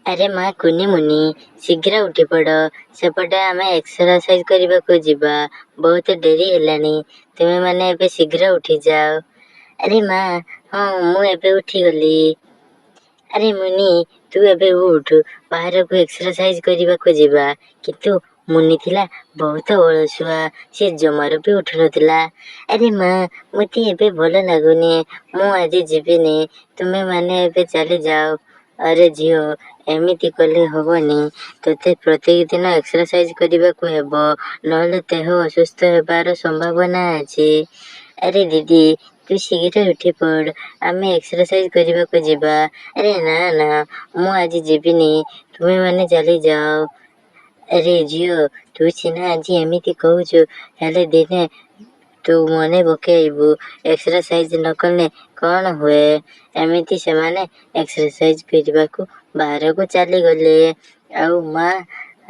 अरे माँ कुनी मुनी शीघ्र उठी पड़ सेपटे आमे एक्सरसाइज करने जीवा बहुत डेरी हेलानी तुमे माने एबे शीघ्र उठी जाओ। अरे माँ हाँ मु एबे उठी गली। अरे मुनी तू एबे उठ बाहर को एक्सरसाइज करने जीवा किंतु मुनी थिला बहुत अलसुआ से जमार भी उठ नथिला। अरे माँ मते एबे भल लागुनी मु आज जीविनी तुमे माने एबे चली जाओ। अरे झियो एमिति कले हबनी तोते प्रत्येक दिन एक्सरसाइज करने हेब नहले देह असुस्थ हेबार संभावना अछि। अरे दीदी तू शीघ्र उठी पड़ आमे एक्सरसाइज करने जीवा। अरे ना ना मु आज जीविनी तुमे माने चली जाओ। अरे झियो तू सिना आज एमिति कहूचु हेले दिने तू मने पकेइबु एक्सरसाइज न कले कौन हुए। एमिति से माने एक्सरसाइज करने को बाहर को चली गले आउ माँ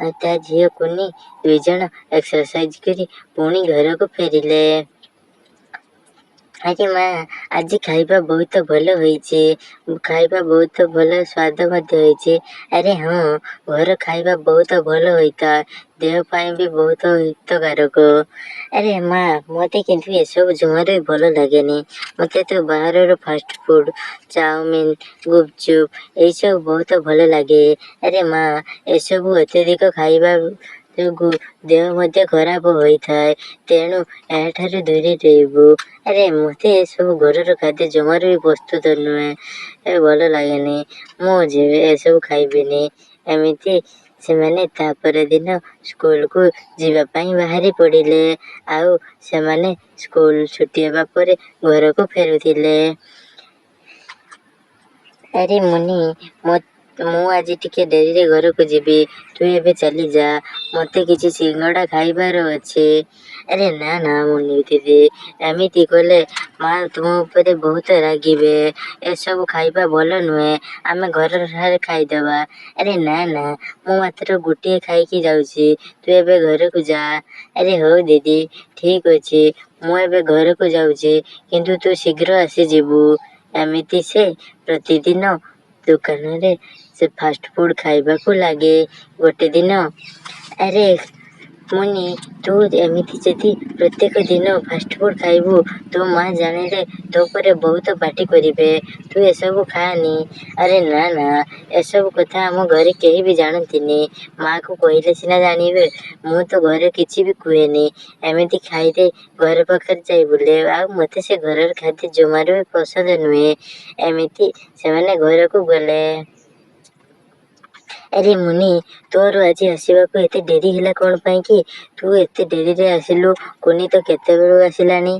ता झियो कुनी दुई जन एक्सरसाइज करी पुणी घर को फेरिले। अरे माँ आज खाइबा बहुत भल होइछे खाइबा बहुत भल स्वाद मध्य होइछे। अरे हाँ घर खाइबा बहुत भल होइता देह पाई भी बहुत हितकारक। अरे माँ मते किंतु ये सब जमारे भल लागेनी मते तो बाहर फास्ट फूड चाउमीन गुपचुप ये सब बहुत भल लागे। अरे माँ ये सब अत्यधिक खाइबा जोगु देह मध्य खराब होइथाय तेणु एठारे दूरे रहबु। अरे मते ये सब घरर खाद्य जमार भी प्रस्तुत नुहे ए भल लागेनी मु जेबे ए सब खाइबिनी। एमिति सेमाने तापर दिन स्कूल को जीवा पाई बाहरी पड़िले आउ सेमाने स्कूल छुट्टी हेबा परे घर को फेरुथिले। अरे मुनी मु आज टिके डेरी रे घर को जीबी तू एबे चली जा मते किछि सिंगड़ा खाइबार अछि। अरे ना ना मुनी दीदी एमिति कले माँ तुम ऊपर बहुत रागिबे ए सब खाइबा भल नुहे आमे घर ठारे खाइदबा। अरे ना ना मु मात्र गुटिए खाइकी जाउची तू एबे घर को जा। अरे हो दीदी ठीक अछि मु एबे घर को जाउची किंतु तू शीघ्र आसी जीबू। एमिति से प्रतिदिन दुकान रे से फास्ट फूड खाइबा को लागे गोटे दिन। अरे मुनी तू एमिति जदि प्रत्येक दिन फास्ट फूड खाइबू तो माँ जानिले तो परे बहुत पार्टी करिवे तू ए सब खानी। अरे ना ना ए सब कथा हम घरे केही भी जानतिनी माँ को कहिले सिना जानिबे मु तो घरे किछि भी कुएनी एमिति खाइदे घर पाखर जाई बुले आ मते से घरर खाद्य जमार भी पसंद नुहे एमिति सेमाने घर को गले। अरे मुनी तोर आज आसीबाको एते डेरी हिला कोन पाई कि तू एते डेरी रे आसिलु कुनी तो केते बेलु आसिलानी।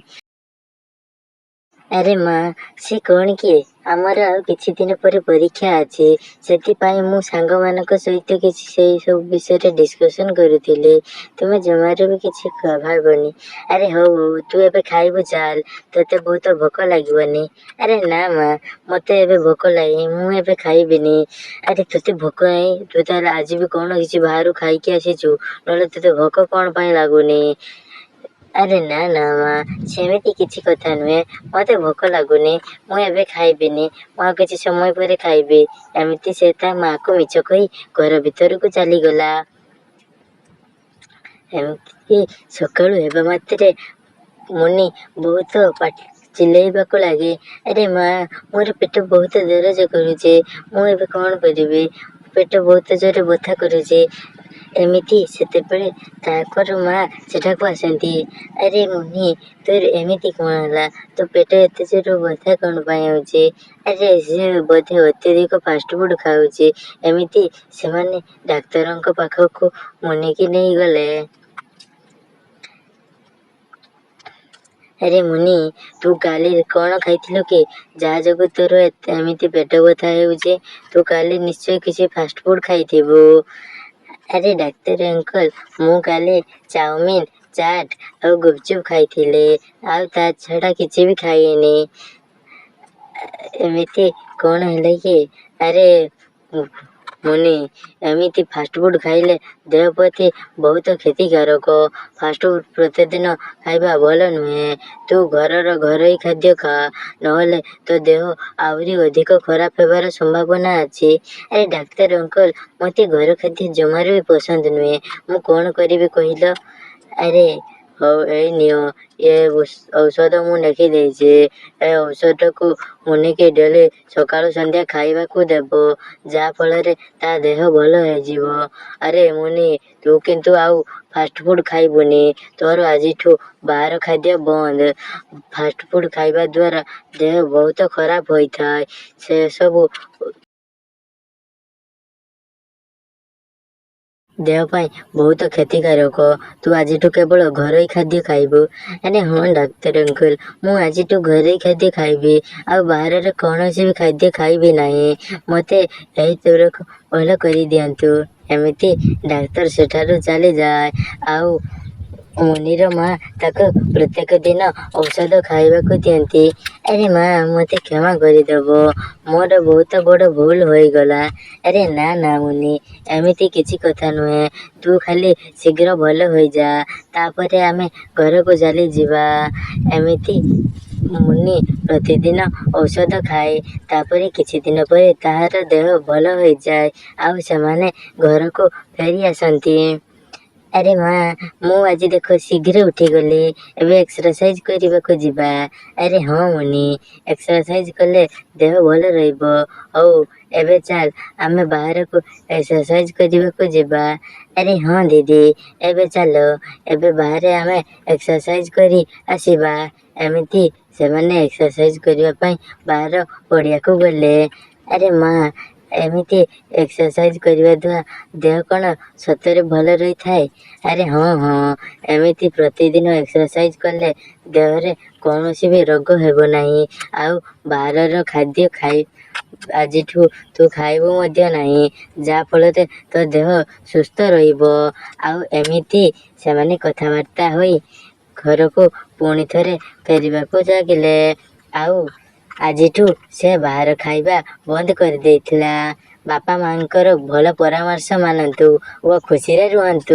अरे माँ से कौन किए आमर आ किछि दिन पर परीक्षा अछि सेति पाई मु सांग मानक सहित किछि सेई सब विषय रे डिस्कशन करूथिले तुमे जमारे भी किछि भाबनी। अरे हो तू एबे खाइबु चाल तते बहुत भोक लागिबनी। अरे ना माँ मते एबे भोक लागि मु एबे खाइबिनी। अरे तते भोक आई तू ताले आज भी कोन किछि बाहरु खाइ के आसीछु नले तते भोक कोन पाई लागुनी। अरे ना ना माँ सेमिति किछि कथा नुहे मते भोक लागुनी मु एबे खाइबिनी मु किछि समय परे खाइबी एमिति से ता माँ को मिछ कहि घर भीतर को चली गला। एमिति सकाळु हेबा मात्रे मुनी बहुत चिल्लाइबा को लागे। अरे माँ मोर पेट बहुत दरज करूचे मु एबे कोन करिबे पेट बहुत जोरे बथा करूचे एमिति सेतेबेले ताकर माँ सेठाको आसंती। अरे मुनी तोर एमिति कोन हला तो पेट एते जोरे बथा कोन पाई होचे। अरे से बोधे अत्यधिक फास्ट फूड खाउचे एमिति सेमाने डाक्तरंक पाखको मुनी की नहीं गले। अरे मुनी तू काली कोन खाइथिलु के जा जगु तोर एमिति पेट बथा हेउचे तू काली निश्चय किछि फास्ट फूड खाइथिबु। अरे डाक्टर अंकल मु काले चाउमीन चाट और गुपचुप खाइथिले आउ ता छड़ा किछि भी खाइनी। एमिति कोन हेले कि अरे ମୁନି ଏମିତି ଫାଷ୍ଟଫୁଡ଼୍ ଖାଇଲେ ଦେହ ପ୍ରତି ବହୁତ କ୍ଷତିକାରକ। ଫାଷ୍ଟଫୁଡ଼୍ ପ୍ରତିଦିନ ଖାଇବା ଭଲ ନୁହେଁ। ତୁ ଘରର ଘରୋଇ ଖାଦ୍ୟ ଖା, ନହେଲେ ତୋ ଦେହ ଆହୁରି ଅଧିକ ଖରାପ ହେବାର ସମ୍ଭାବନା ଅଛି। ଆରେ ଡାକ୍ତର ଅଙ୍କଲ, ମୋତେ ଘର ଖାଦ୍ୟ ଜମାରୁ ବି ପସନ୍ଦ ନୁହେଁ। ମୁଁ କ'ଣ କରିବି କହିଲ? ଆରେ ହଉ, ଏଇ ନିଅ, ଏ ଔଷଧ ମୁଁ ଲେଖିଦେଇଛି। ଏ ଔଷଧକୁ ମୁନିକି ଡେଲି ସକାଳୁ ସନ୍ଧ୍ୟା ଖାଇବାକୁ ଦେବ, ଯାହା ଫଳରେ ତା ଦେହ ଭଲ ହେଇଯିବ। ଆରେ ମୁନି, ତୁ କିନ୍ତୁ ଆଉ ଫାଷ୍ଟଫୁଡ଼୍ ଖାଇବୁନି। ତୋର ଆଜିଠୁ ବାହାର ଖାଦ୍ୟ ବନ୍ଦ। ଫାଷ୍ଟଫୁଡ଼୍ ଖାଇବା ଦ୍ୱାରା ଦେହ ବହୁତ ଖରାପ ହୋଇଥାଏ। ସେସବୁ ଦେହ ପାଇଁ ବହୁତ କ୍ଷତିକାରକ। ତୁ ଆଜିଠୁ କେବଳ ଘରୋଇ ଖାଦ୍ୟ ଖାଇବୁ। ଆରେ ହଁ ଡାକ୍ତର ଅଙ୍କଲ, ମୁଁ ଆଜିଠୁ ଘରୋଇ ଖାଦ୍ୟ ଖାଇବି। ଆଉ ବାହାରର କୌଣସି ବି ଖାଦ୍ୟ ଖାଇବି ନାହିଁ। ମୋତେ ଏହି ତୁରକ ଭଲ କରିଦିଅନ୍ତୁ। ଏମିତି ଡାକ୍ତର ସେଠାରୁ ଚାଲିଯାଏ। ଆଉ ମୁନିର ମା ତାକୁ ପ୍ରତ୍ୟେକ ଦିନ ଔଷଧ ଖାଇବାକୁ ଦିଅନ୍ତି। ଆରେ ମା, ମୋତେ କ୍ଷମା କରିଦେବ। ମୋର ବହୁତ ବଡ଼ ଭୁଲ ହୋଇଗଲା। ଆରେ ନା ନା ମୁନି, ଏମିତି କିଛି କଥା ନୁହେଁ। ତୁ ଖାଲି ଶୀଘ୍ର ଭଲ ହୋଇଯା, ତାପରେ ଆମେ ଘରକୁ ଚାଲିଯିବା। ଏମିତି ମୁନି ପ୍ରତିଦିନ ଔଷଧ ଖାଏ। ତାପରେ କିଛି ଦିନ ପରେ ତାହାର ଦେହ ଭଲ ହୋଇଯାଏ। ଆଉ ସେମାନେ ଘରକୁ ଫେରି ଆସନ୍ତି। ଆରେ ମା, ମୁଁ ଆଜି ଦେଖ ଶୀଘ୍ର ଉଠିଗଲି। ଏବେ ଏକ୍ସରସାଇଜ କରିବାକୁ ଯିବା। ଆରେ ହଁ ମୁନି, ଏକ୍ସରସାଇଜ କଲେ ଦେହ ଭଲ ରହିବ। ହଉ, ଏବେ ଚାଲ ଆମେ ବାହାରକୁ ଏକ୍ସରସାଇଜ କରିବାକୁ ଯିବା। ଆରେ ହଁ ଦିଦି, ଏବେ ଚାଲ, ଏବେ ବାହାରେ ଆମେ ଏକ୍ସରସାଇଜ କରି ଆସିବା। ଏମିତି ସେମାନେ ଏକ୍ସରସାଇଜ କରିବା ପାଇଁ ବାହାର ପଡ଼ିଆକୁ ଗଲେ। ଆରେ ମା, ଏମିତି ଏକ୍ସରସାଇଜ କରିବା ଦ୍ୱାରା ଦେହ କ'ଣ ସତରେ ଭଲ ରହିଥାଏ? ଆରେ ହଁ ହଁ, ଏମିତି ପ୍ରତିଦିନ ଏକ୍ସରସାଇଜ କଲେ ଦେହରେ କୌଣସି ବି ରୋଗ ହେବ ନାହିଁ। ଆଉ ବାହାରର ଖାଦ୍ୟ ଆଜିଠୁ ତୁ ଖାଇବୁ ମଧ୍ୟ ନାହିଁ, ଯାହା ଫଳରେ ତୋ ଦେହ ସୁସ୍ଥ ରହିବ। ଆଉ ଏମିତି ସେମାନେ କଥାବାର୍ତ୍ତା ହୋଇ ଘରକୁ ପୁଣି ଥରେ ଫେରିବାକୁ ଲାଗିଲେ। ଆଉ ଆଜିଠୁ ସେ ବାହାର ଖାଇବା ବନ୍ଦ କରିଦେଇଥିଲା। ବାପା ମାଙ୍କର ଭଲ ପରାମର୍ଶ ମାନନ୍ତୁ ଓ ଖୁସିରେ ରୁହନ୍ତୁ।